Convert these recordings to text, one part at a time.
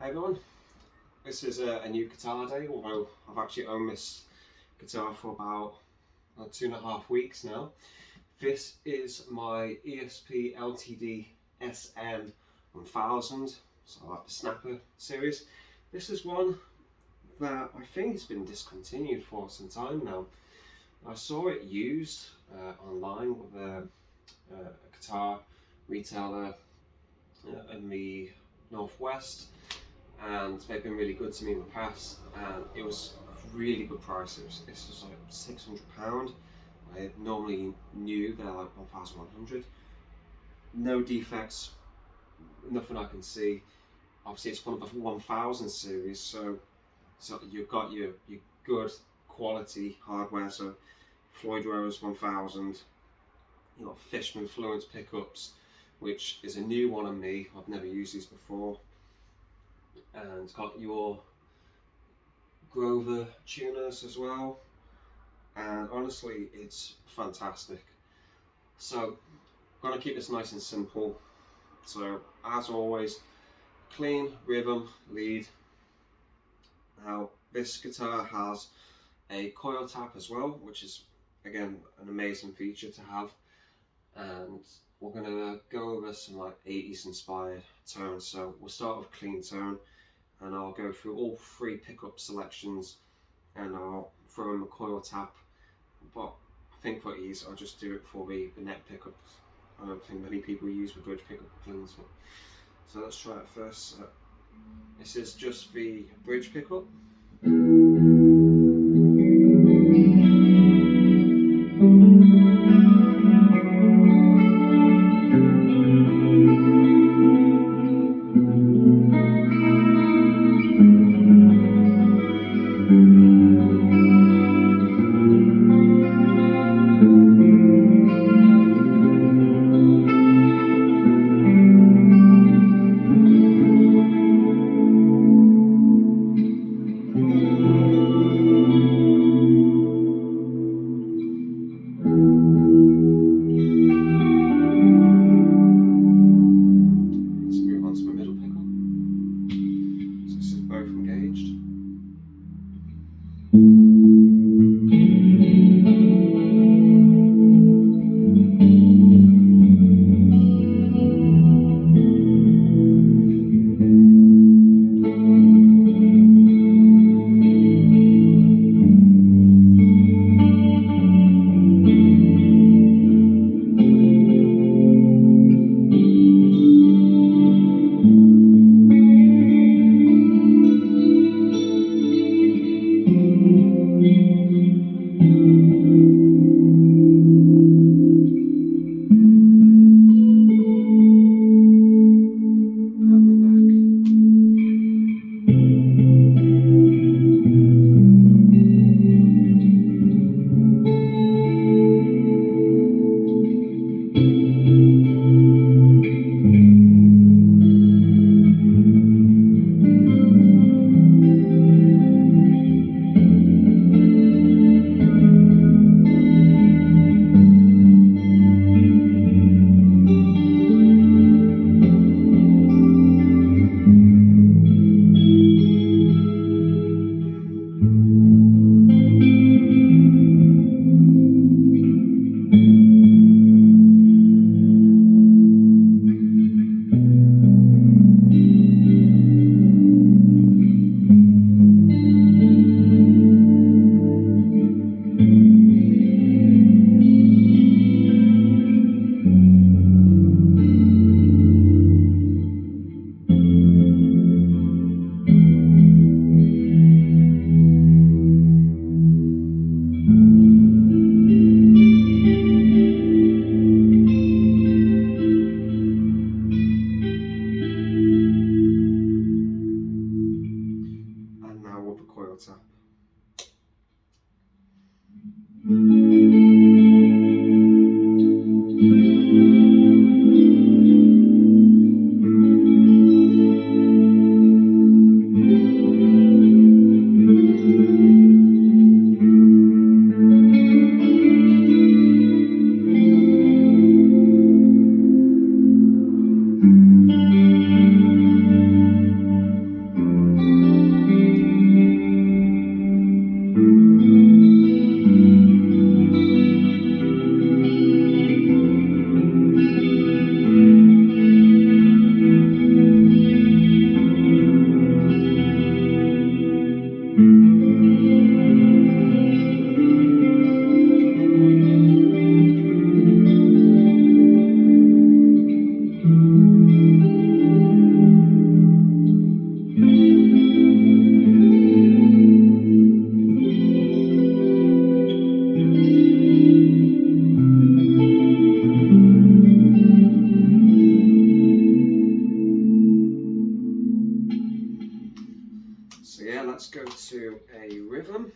Hey everyone, this is a new guitar day, although I've actually owned this guitar for about 2.5 weeks now. This is my ESP LTD SN-1000, so like the Snapper series. This is one that I think has been discontinued for some time now. I saw it used online with a guitar retailer in the Northwest, and they've been really good to me in the past, and it was a really good price. This was like £600. I normally knew they're like 1,100. No defects, nothing I can see. Obviously it's one of the 1000 series, so you've got your good quality hardware, so Floyd Rose 1000, you've got Fishman Fluence pickups, which is a new one on me. I've never used these before. And got your Grover tuners as well, and honestly it's fantastic. So I'm going to keep this nice and simple. So as always, clean rhythm lead. Now this guitar has a coil tap as well, which is again an amazing feature to have, and we're going to go over some like 80s inspired tones. So we'll start with clean tone, and I'll go through all 3 pickup selections and I'll throw in the coil tap, but I think for ease I'll just do it for the neck pickups. I don't think many people use the bridge pickup cleans, so let's try it first. This is just the bridge pickup. let's go to a rhythm.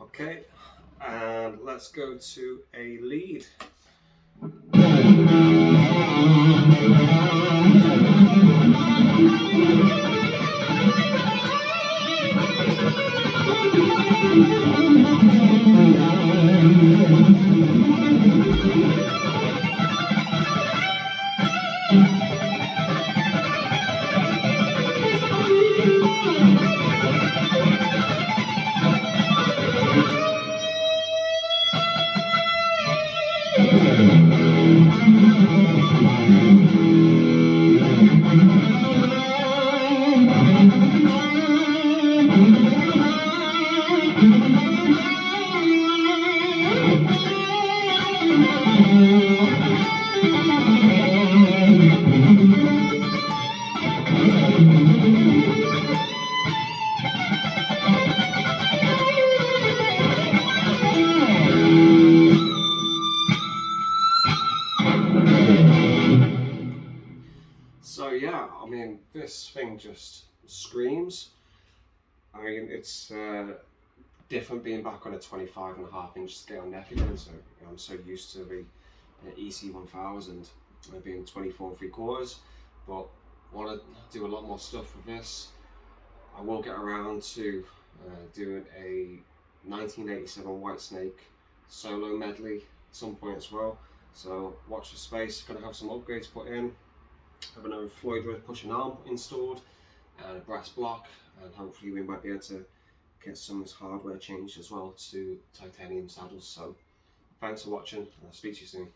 Okay, and let's go to a lead. So yeah, I mean, this thing just screams. I mean, it's different being back on a 25.5-inch scale neck again, so I'm so used to the EC-1000 being 24.75, but I want to do a lot more stuff with this. I will get around to doing a 1987 Whitesnake solo medley at some point as well, so watch the space. Going to have some upgrades put in, have another Floyd Rose pushing arm installed and a brass block, and hopefully we might be able to get some of this hardware changed as well to titanium saddles. So thanks for watching, and I'll speak to you soon.